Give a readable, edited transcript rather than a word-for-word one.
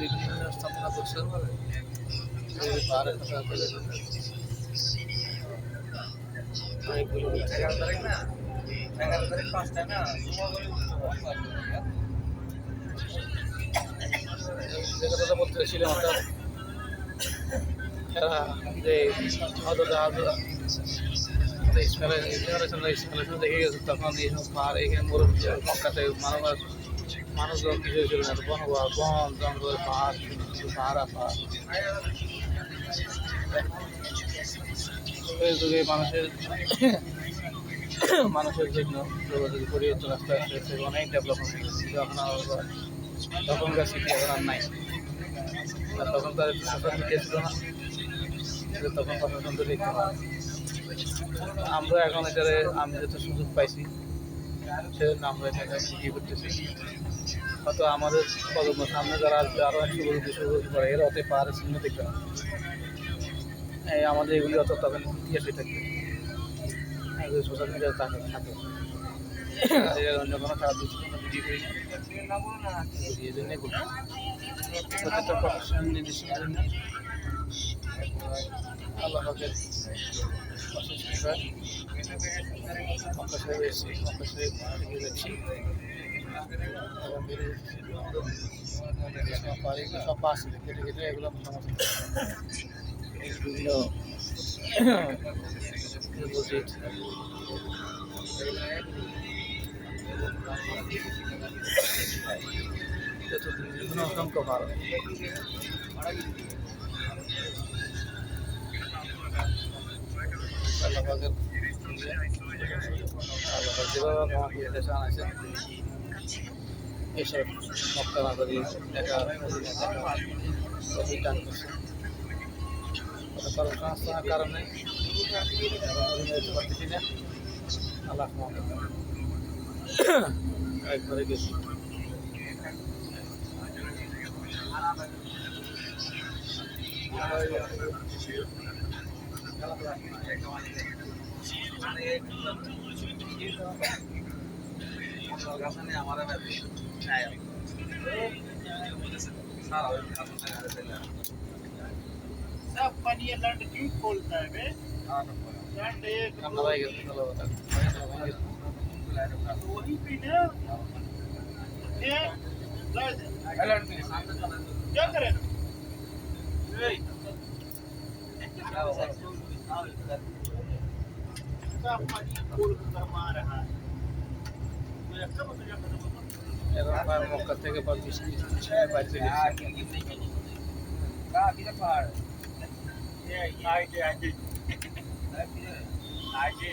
বিভিন্ন স্থাপনা করছে পাহাড়ের কথা অনেকগুলো 11 তারিখ না 11 তারিখ 5টায় না যে কথাটা বলতে চাইছিলাম অর্থাৎ এরা যে ইনস্টলেশন দেখে গেছে তখন এইসব পাহাড় এখানে মক্কাতে মানুষজন কিছু ছিল না বন জঙ্গল পাহাড় শুধু পাহাড় আর পাহাড় এই যুগে মানুষের জন্য যোগাযোগ পরিবর্তন আস্তে আস্তে আস্তে অনেক ডেভেলপমেন্ট হয়েছে যখন তখনকার স্মৃতি এখন আর নাই আর তখন তার সোশ্যাল মিডিয়া ছিল না তখন কথা শুনতে দেখতে হয় আমরা এখন এটারে আমি যত সুযোগ পাইছি সেজন্য আমরা এটাকে ভিডিও করতেছি হয়তো আমাদের প্রজন্ম সামনে যারা আসবে আরও 100 বছর 200 বছর পরে এরা অত পাহাড়ের চিহ্ন দেখবে এই আমাদের এগুলি অত তখন ইতিহাসে থাকবে সোশ্যাল মিডিয়া থাকে অন্য কোনো কাজ ভিডিও করি এই জন্যই বলি প্রত্যেকটা প্রফেশনাল নির্দিষ্ট জন্য আল্লাহ পাকের মক্কা সাহেব এসেছি মক্কা সাহেব থেকে যাচ্ছি এবং সব পাশ কেটে কেটে এগুলো বিভিন্ন ডিপোজিট বিভিন্ন অসংখ্য ভালো যেভাবে আমাকে দেশে আনাইছেন এইসব মক্কা নাগরী দেখা টান করছে কর্মসংস্থানের কারণে যেতে পারতেছি না আল্লাহ একবারে গেছি सब पानी लंड क्यों खोलता है बे लंड एक কান্না ভাই গেছে तो वही पे ना ये लंड क्या करे सब पानी खोल कर मार रहा है तो ऐसा मतलब এরকম মক্কা থেকে 20 বাইরে ये आगे आगे आगे